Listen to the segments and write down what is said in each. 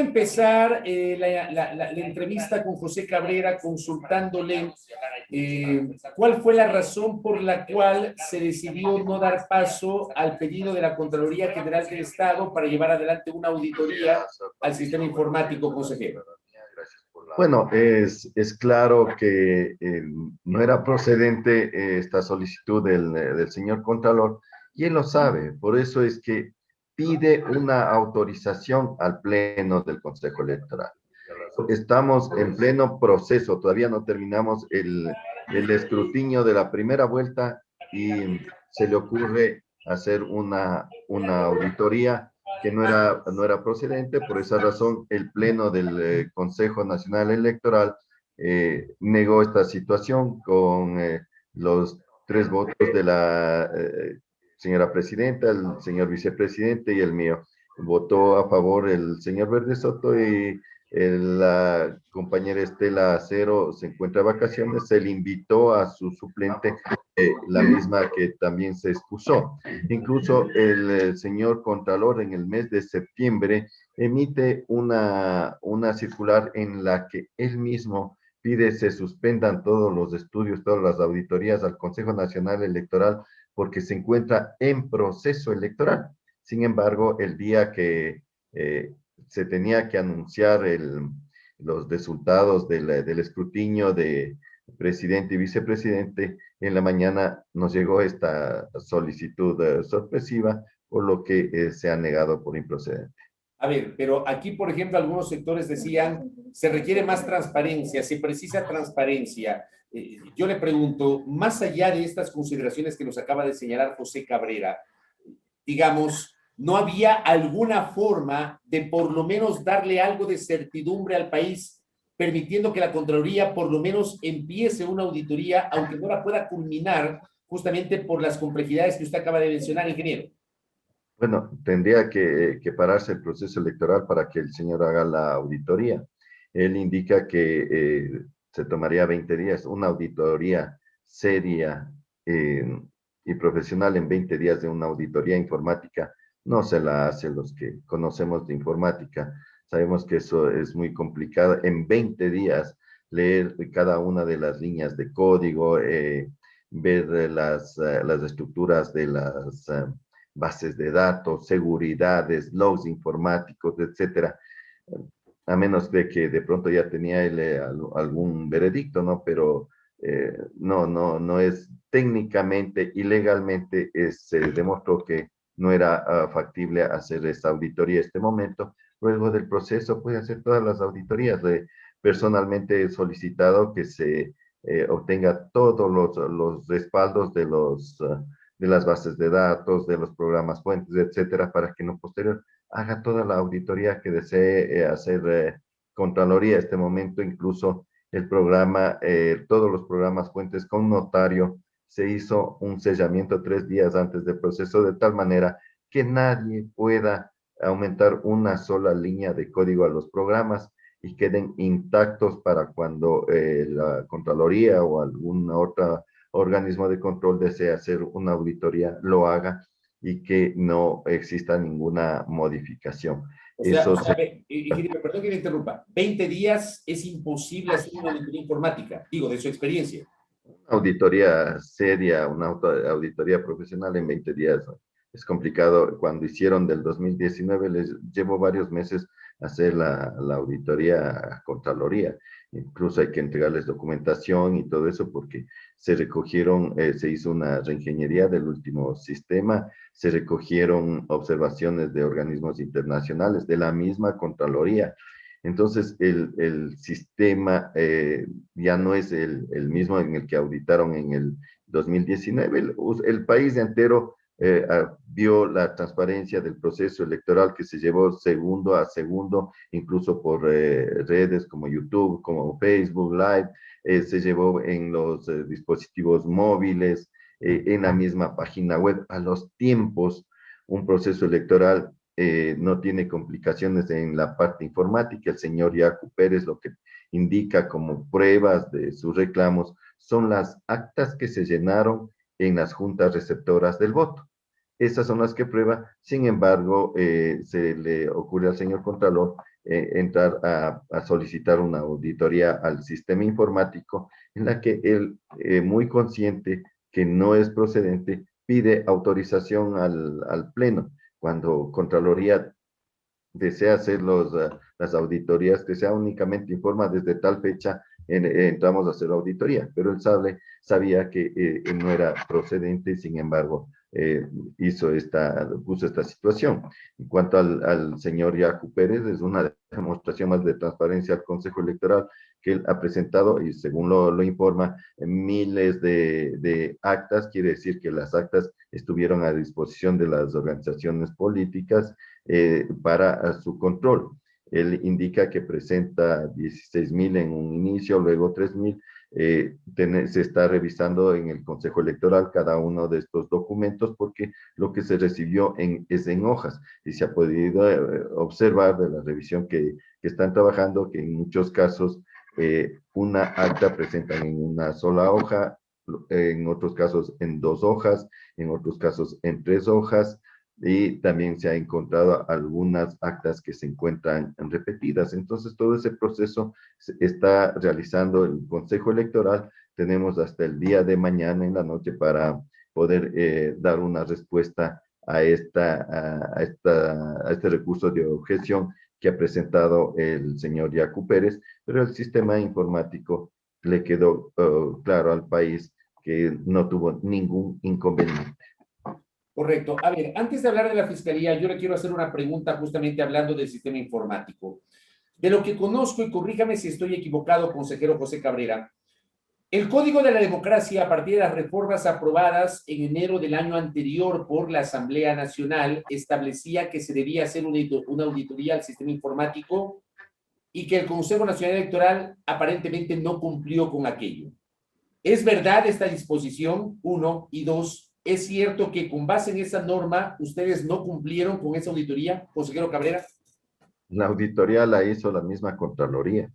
empezar la entrevista con José Cabrera consultándole cuál fue la razón por la cual se decidió no dar paso al pedido de la Contraloría General del Estado para llevar adelante una auditoría al sistema informático, consejero. Bueno, es claro que no era procedente esta solicitud del señor Contralor, y él lo sabe. Por eso es que pide una autorización al Pleno del Consejo Electoral. Estamos en pleno proceso, todavía no terminamos el escrutinio de la primera vuelta y se le ocurre hacer una auditoría que no era procedente. Por esa razón, el Pleno del Consejo Nacional Electoral negó esta situación con los 3 votos de la señora presidenta, el señor vicepresidente y el mío. Votó a favor el señor Verde Soto y la compañera Estela Acero se encuentra de vacaciones. Se le invitó a su suplente, la misma que también se excusó. Incluso el señor Contralor en el mes de septiembre emite una circular en la que él mismo pide se suspendan todos los estudios, todas las auditorías al Consejo Nacional Electoral porque se encuentra en proceso electoral. Sin embargo, el día que se tenía que anunciar los resultados del escrutinio de presidente y vicepresidente, en la mañana nos llegó esta solicitud sorpresiva, por lo que se ha negado por improcedente. A ver, pero aquí, por ejemplo, algunos sectores decían, se requiere más transparencia, se precisa transparencia. Yo le pregunto, más allá de estas consideraciones que nos acaba de señalar José Cabrera, digamos, ¿no había alguna forma de por lo menos darle algo de certidumbre al país, permitiendo que la Contraloría por lo menos empiece una auditoría, aunque no la pueda culminar justamente por las complejidades que usted acaba de mencionar, ingeniero? Bueno, tendría que pararse el proceso electoral para que el señor haga la auditoría. Él indica que se tomaría 20 días, una auditoría seria y profesional en 20 días de una auditoría informática. No se la hace los que conocemos de informática. Sabemos que eso es muy complicado. En 20 días leer cada una de las líneas de código, ver las estructuras de las bases de datos, seguridades, logs informáticos, etcétera, a menos de que de pronto ya tenía él algún veredicto, ¿no? Pero no es técnicamente y legalmente, se demostró que no era factible hacer esta auditoría en este momento. Luego del proceso puede hacer todas las auditorías. Personalmente he solicitado que se obtenga todos los respaldos de las bases de datos, de los programas fuentes, etcétera, para que en lo posterior haga toda la auditoría que desee hacer Contraloría. En este momento, incluso el programa, todos los programas fuentes con notario, se hizo un sellamiento 3 días antes del proceso, de tal manera que nadie pueda aumentar una sola línea de código a los programas y queden intactos para cuando la Contraloría o algún otro organismo de control desee hacer una auditoría, lo haga y que no exista ninguna modificación. Perdón que me interrumpa, 20 días es imposible hacer una auditoría informática, digo, de su experiencia. Auditoría seria, una auditoría profesional en 20 días es complicado. Cuando hicieron del 2019, les llevó varios meses hacer la auditoría a Contraloría. Incluso hay que entregarles documentación y todo eso porque se recogieron, se hizo una reingeniería del último sistema, se recogieron observaciones de organismos internacionales de la misma Contraloría. Entonces, el sistema ya no es el mismo en el que auditaron en el 2019. El país entero vio la transparencia del proceso electoral que se llevó segundo a segundo, incluso por redes como YouTube, como Facebook Live, se llevó en los dispositivos móviles, en la misma página web, a los tiempos. Un proceso electoral no tiene complicaciones en la parte informática. El señor Yacu Pérez lo que indica como pruebas de sus reclamos son las actas que se llenaron en las juntas receptoras del voto. Esas son las que prueba. Sin embargo, se le ocurre al señor Contralor entrar a solicitar una auditoría al sistema informático en la que él, muy consciente que no es procedente, pide autorización al Pleno. Cuando Contraloría desea hacer las auditorías, que sea únicamente informa desde tal fecha entramos a hacer auditoría, pero él sabía que no era procedente y sin embargo puso esta situación. En cuanto al señor Yacu Pérez, es una demostración más de transparencia al Consejo Electoral que él ha presentado y según lo informa, miles de actas, quiere decir que las actas estuvieron a disposición de las organizaciones políticas para su control. Él indica que presenta 16,000 en un inicio, luego 3,000. Se está revisando en el Consejo Electoral cada uno de estos documentos porque lo que se recibió es en hojas y se ha podido observar de la revisión que están trabajando que en muchos casos una acta presentan en una sola hoja, en otros casos en 2 hojas, en otros casos en 3 hojas, y también se ha encontrado algunas actas que se encuentran repetidas. Entonces, todo ese proceso se está realizando el Consejo Electoral. Tenemos hasta el día de mañana en la noche para poder dar una respuesta a este recurso de objeción que ha presentado el señor Yacu Pérez, pero el sistema informático le quedó claro al país que no tuvo ningún inconveniente. Correcto. A ver, antes de hablar de la Fiscalía, yo le quiero hacer una pregunta justamente hablando del sistema informático. De lo que conozco, y corríjame si estoy equivocado, consejero José Cabrera, el Código de la Democracia, a partir de las reformas aprobadas en enero del año anterior por la Asamblea Nacional, establecía que se debía hacer una auditoría al sistema informático y que el Consejo Nacional Electoral aparentemente no cumplió con aquello. ¿Es verdad esta disposición? 1. Y 2. ¿Es cierto que con base en esa norma ustedes no cumplieron con esa auditoría, consejero Cabrera? La auditoría la hizo la misma Contraloría.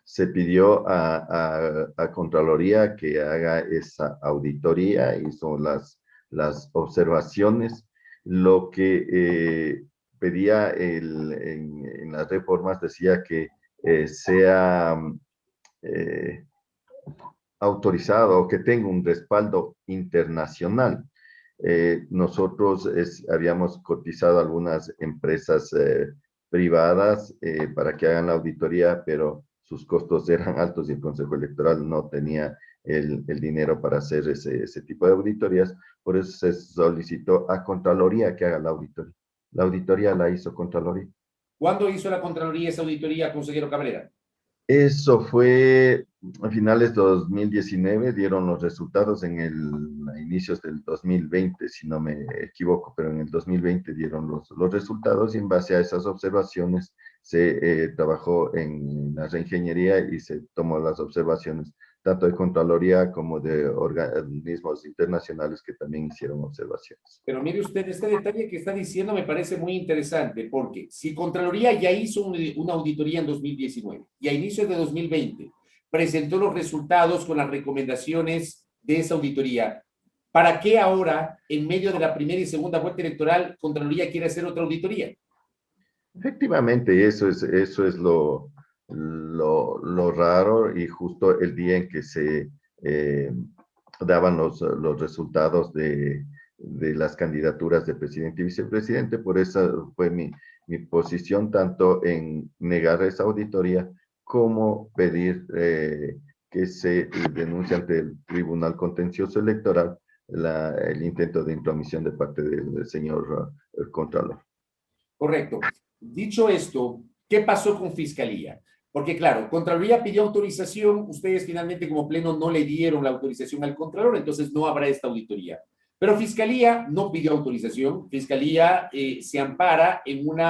Se pidió a Contraloría que haga esa auditoría, hizo las observaciones. Lo que pedía en las reformas decía que sea autorizado o que tenga un respaldo internacional. Nosotros habíamos cotizado algunas empresas privadas para que hagan la auditoría, pero sus costos eran altos y el Consejo Electoral no tenía el dinero para hacer ese tipo de auditorías. Por eso se solicitó a Contraloría que haga la auditoría. La auditoría la hizo Contraloría. ¿Cuándo hizo la Contraloría esa auditoría, consejero Cabrera? Eso fue a finales de 2019, dieron los resultados a inicios del 2020, si no me equivoco, pero en el 2020 dieron los resultados y en base a esas observaciones se trabajó en la reingeniería y se tomó las observaciones tanto de Contraloría como de organismos internacionales que también hicieron observaciones. Pero mire usted, este detalle que está diciendo me parece muy interesante, porque si Contraloría ya hizo una auditoría en 2019 y a inicios de 2020 presentó los resultados con las recomendaciones de esa auditoría, ¿para qué ahora, en medio de la primera y segunda vuelta electoral, Contraloría quiere hacer otra auditoría? Efectivamente, eso es lo raro y justo el día en que se daban los resultados de las candidaturas de presidente y vicepresidente. Por eso fue mi posición, tanto en negar esa auditoría como pedir que se denuncie ante el Tribunal Contencioso Electoral el intento de intromisión de parte del señor Contralor. Correcto. Dicho esto, ¿qué pasó con Fiscalía? Porque claro, Contraloría pidió autorización, ustedes finalmente como Pleno no le dieron la autorización al Contralor, entonces no habrá esta auditoría. Pero Fiscalía no pidió autorización, Fiscalía se ampara en un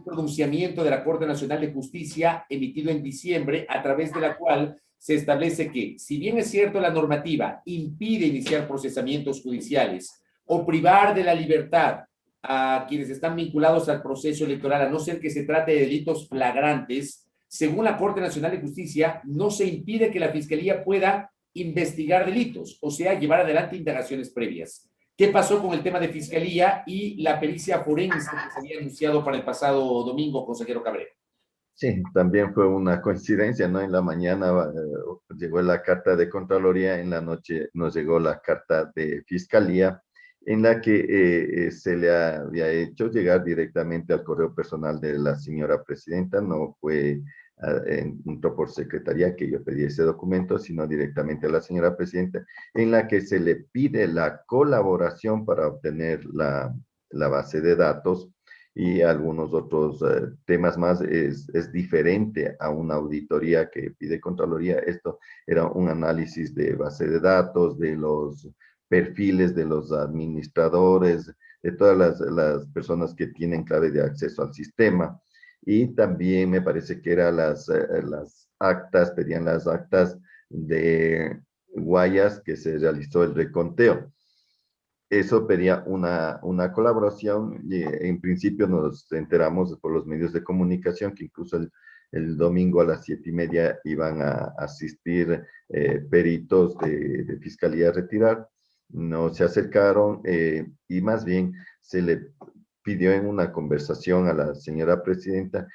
pronunciamiento de la Corte Nacional de Justicia emitido en diciembre, a través de la cual se establece que, si bien es cierto la normativa impide iniciar procesamientos judiciales o privar de la libertad a quienes están vinculados al proceso electoral, a no ser que se trate de delitos flagrantes, según la Corte Nacional de Justicia, no se impide que la Fiscalía pueda investigar delitos, o sea, llevar adelante indagaciones previas. ¿Qué pasó con el tema de fiscalía y la pericia forense que se había anunciado para el pasado domingo, consejero Cabrera? Sí, también fue una coincidencia, ¿no? En la mañana llegó la carta de Contraloría, en la noche nos llegó la carta de Fiscalía, en la que se le había hecho llegar directamente al correo personal de la señora presidenta, no fue entró por secretaría que yo pedí ese documento, sino directamente a la señora presidenta, en la que se le pide la colaboración para obtener la base de datos y algunos otros temas más. Es diferente a una auditoría que pide Contraloría. Esto era un análisis de base de datos, de los perfiles de los administradores, de todas las personas que tienen clave de acceso al sistema. Y también me parece que eran las actas, pedían las actas de Guayas que se realizó el reconteo. Eso pedía una colaboración y en principio nos enteramos por los medios de comunicación que incluso el domingo a las 7:30 iban a asistir peritos de Fiscalía a retirar. No se acercaron y más bien se le pidió en una conversación a la señora presidenta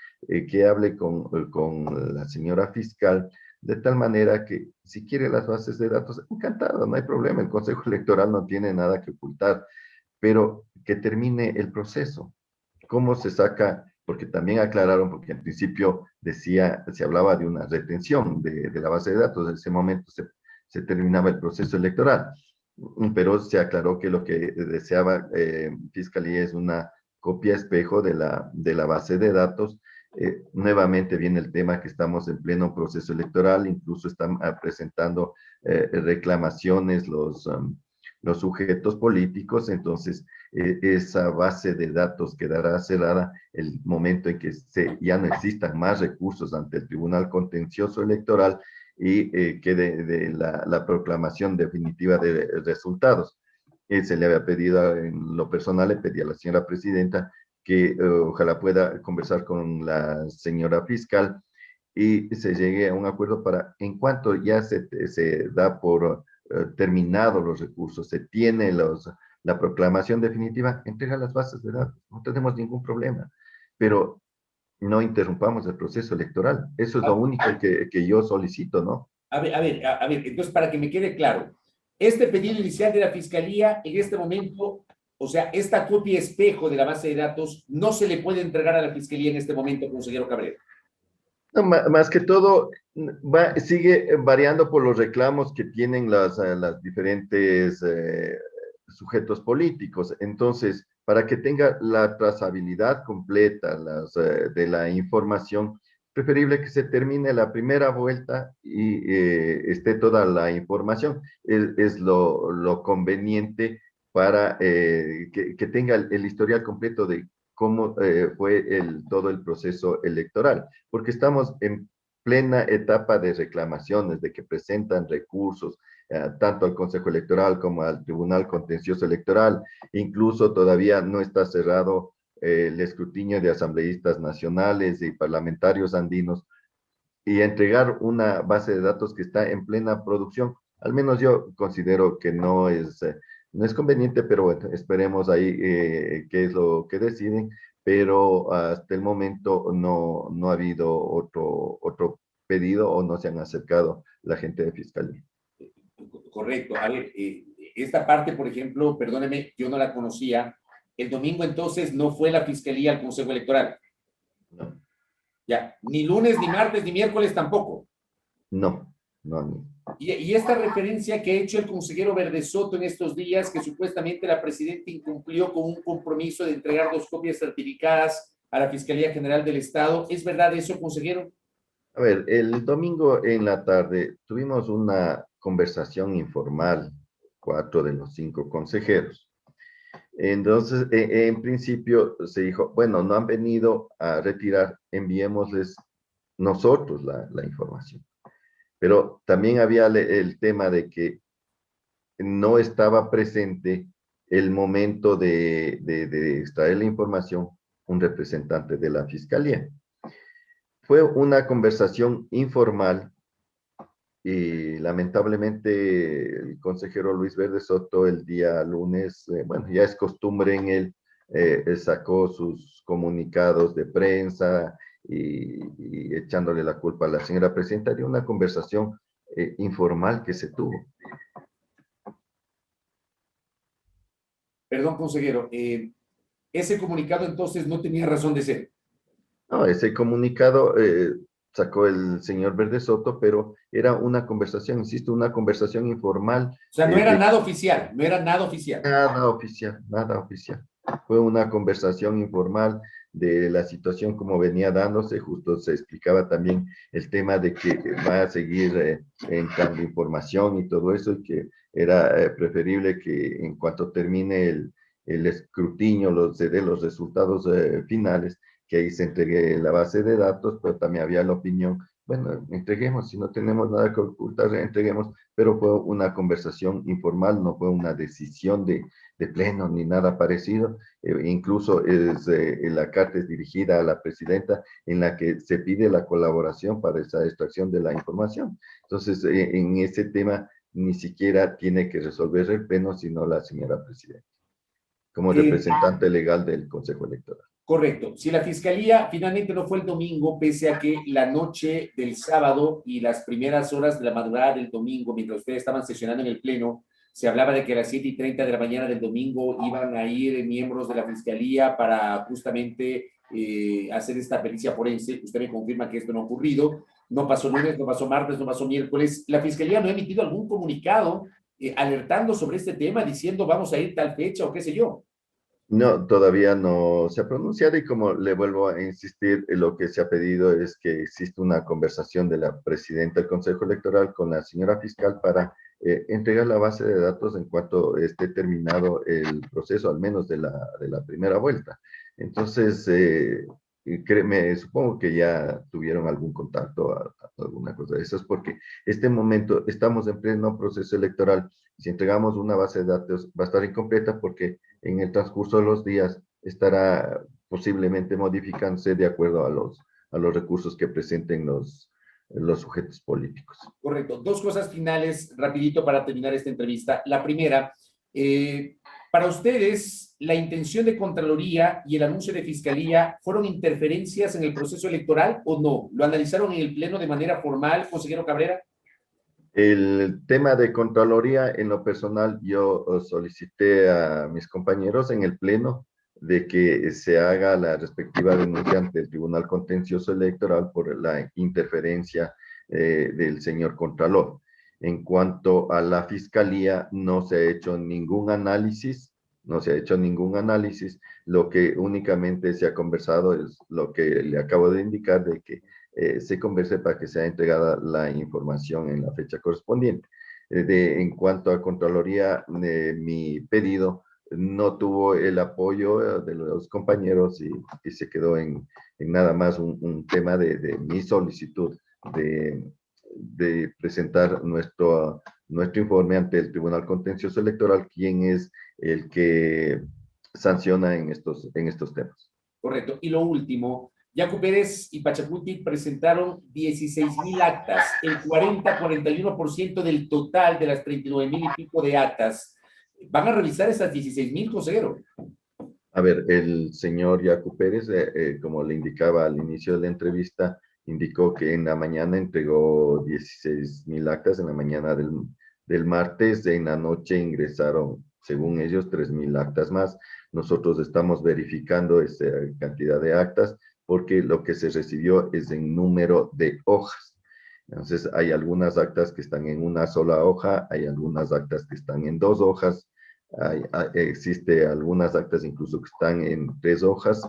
que hable con la señora fiscal de tal manera que si quiere las bases de datos, encantado, no hay problema, el Consejo Electoral no tiene nada que ocultar, pero que termine el proceso. ¿Cómo se saca? Porque también aclararon, porque al principio se hablaba de una retención de la base de datos, en ese momento se terminaba el proceso electoral, pero se aclaró que lo que deseaba Fiscalía es una copia espejo de la base de datos. Nuevamente viene el tema que estamos en pleno proceso electoral, incluso están presentando reclamaciones los sujetos políticos, entonces esa base de datos quedará cerrada el momento en que ya no existan más recursos ante el Tribunal Contencioso Electoral y quede de la proclamación definitiva de resultados. Se le había pedido, en lo personal, le pedí a la señora presidenta que ojalá pueda conversar con la señora fiscal y se llegue a un acuerdo para, en cuanto ya se da por terminado los recursos, se tiene la proclamación definitiva, entrega las bases de datos, no tenemos ningún problema, pero no interrumpamos el proceso electoral. Eso es lo único que yo solicito, ¿no? A ver, entonces para que me quede claro, este pedido inicial de la Fiscalía en este momento, o sea, esta copia espejo de la base de datos no se le puede entregar a la Fiscalía en este momento, consejero Cabrera. No, más que todo, sigue variando por los reclamos que tienen las diferentes sujetos políticos. Entonces, para que tenga la trazabilidad completa de la información, preferible que se termine la primera vuelta y esté toda la información. Es lo conveniente para que tenga el historial completo de cómo fue todo el proceso electoral, porque estamos en plena etapa de reclamaciones, de que presentan recursos, tanto al Consejo Electoral como al Tribunal Contencioso Electoral. Incluso todavía no está cerrado el escrutinio de asambleístas nacionales y parlamentarios andinos, y entregar una base de datos que está en plena producción, al menos yo considero que no es conveniente, pero bueno, esperemos ahí qué es lo que deciden, pero hasta el momento no ha habido otro pedido o no se han acercado la gente de Fiscalía. Correcto. A ver, esta parte, por ejemplo, perdóneme, yo no la conocía. El domingo entonces no fue la Fiscalía al Consejo Electoral. No, Ya, ni lunes, ni martes, ni miércoles tampoco. no. Y esta referencia que ha hecho el consejero Verde Soto en estos días, que supuestamente la presidenta incumplió con un compromiso de entregar 2 copias certificadas a la Fiscalía General del Estado, ¿es verdad eso, consejero? A ver, el domingo en la tarde tuvimos una conversación informal, 4 de los 5 consejeros. Entonces, en principio se dijo, bueno, no han venido a retirar, enviémosles nosotros la información. Pero también había el tema de que no estaba presente el momento de extraer la información un representante de la fiscalía. Fue una conversación informal y lamentablemente el consejero Luis Verde Soto el día lunes, bueno, ya es costumbre en él, sacó sus comunicados de prensa y echándole la culpa a la señora presidenta de una conversación informal que se tuvo. Perdón, consejero, ese comunicado entonces no tenía razón de ser. No, ese comunicado sacó el señor Verde Soto, pero era una conversación, insisto, una conversación informal. O sea, no era De nada oficial, no era nada oficial. nada oficial, nada oficial. Fue una conversación informal de la situación como venía dándose, justo se explicaba también el tema de que va a seguir entrando información y todo eso, y que era preferible que en cuanto termine el escrutinio, de los resultados finales, que ahí se entregue la base de datos, pero también había la opinión, bueno, entreguemos, si no tenemos nada que ocultar, entreguemos, pero fue una conversación informal, no fue una decisión de pleno ni nada parecido. Incluso la carta es dirigida a la presidenta en la que se pide la colaboración para esa extracción de la información. Entonces, en ese tema ni siquiera tiene que resolver el pleno, sino la señora presidenta, como representante legal del Consejo Electoral. Correcto. Si la fiscalía finalmente no fue el domingo, pese a que la noche del sábado y las primeras horas de la madrugada del domingo, mientras ustedes estaban sesionando en el pleno, se hablaba de que a las 7:30 de la mañana del domingo iban a ir miembros de la fiscalía para justamente hacer esta pericia forense. Usted me confirma que esto no ha ocurrido. No pasó lunes, no pasó martes, no pasó miércoles. La fiscalía no ha emitido algún comunicado alertando sobre este tema, diciendo vamos a ir tal fecha o qué sé yo. No, todavía no se ha pronunciado y como le vuelvo a insistir, lo que se ha pedido es que exista una conversación de la presidenta del Consejo Electoral con la señora fiscal para entregar la base de datos en cuanto esté terminado el proceso, al menos de la primera vuelta. Entonces, créeme, supongo que ya tuvieron algún contacto, alguna cosa de esas, porque este momento estamos en pleno proceso electoral. Si entregamos una base de datos va a estar incompleta porque en el transcurso de los días estará posiblemente modificándose de acuerdo a los recursos que presenten los sujetos políticos. Correcto. Dos cosas finales, rapidito para terminar esta entrevista. La primera, para ustedes, la intención de Contraloría y el anuncio de Fiscalía fueron interferencias en el proceso electoral o no? ¿Lo analizaron en el Pleno de manera formal, consejero Cabrera? El tema de Contraloría, en lo personal, yo solicité a mis compañeros en el Pleno de que se haga la respectiva denuncia ante el Tribunal Contencioso Electoral por la interferencia del señor Contralor. En cuanto a la Fiscalía, no se ha hecho ningún análisis, no se ha hecho ningún análisis. Lo que únicamente se ha conversado es lo que le acabo de indicar, de que se converse para que sea entregada la información en la fecha correspondiente. En cuanto a Contraloría, mi pedido no tuvo el apoyo de los compañeros y se quedó en nada más un tema de mi solicitud de presentar nuestro informe ante el Tribunal Contencioso Electoral, quien es el que sanciona en estos temas. Correcto. Y lo último, Yacu Pérez y Pachacuti presentaron 16,000 actas, el 40-41% del total de las 39,000 y pico de actas. ¿Van a revisar esas 16,000, consejero? A ver, el señor Yacu Pérez, como le indicaba al inicio de la entrevista, indicó que en la mañana entregó 16,000 actas, en la mañana del martes, en la noche ingresaron, según ellos, 3,000 actas más. Nosotros estamos verificando esa cantidad de actas porque lo que se recibió es en número de hojas. Entonces, hay algunas actas que están en una sola hoja, hay algunas actas que están en 2 hojas, existe algunas actas incluso que están en 3 hojas.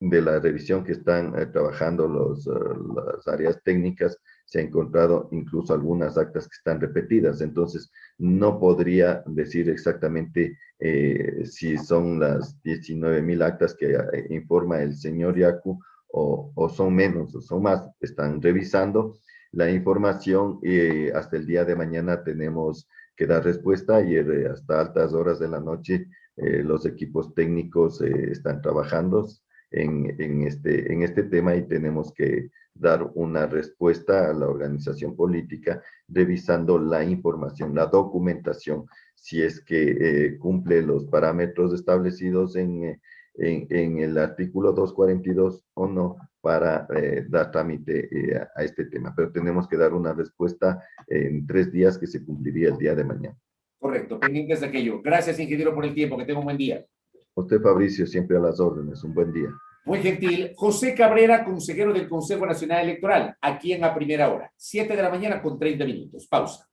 De la revisión que están trabajando las áreas técnicas, se ha encontrado incluso algunas actas que están repetidas. Entonces, no podría decir exactamente si son las 19,000 actas que informa el señor Yacu o son menos o son más. Están revisando la información y hasta el día de mañana tenemos que dar respuesta. Ayer hasta altas horas de la noche los equipos técnicos están trabajando en este tema y tenemos que dar una respuesta a la organización política revisando la información, la documentación, si es que cumple los parámetros establecidos en el artículo 242 o no para dar trámite a este tema. Pero tenemos que dar una respuesta en 3 días que se cumpliría el día de mañana. Correcto, pendientes de aquello. Gracias, ingeniero, por el tiempo. Que tenga un buen día. Usted, Fabricio, siempre a las órdenes. Un buen día. Muy gentil. José Cabrera, consejero del Consejo Nacional Electoral, aquí en la primera hora. 7 de la mañana con 30 minutos. Pausa.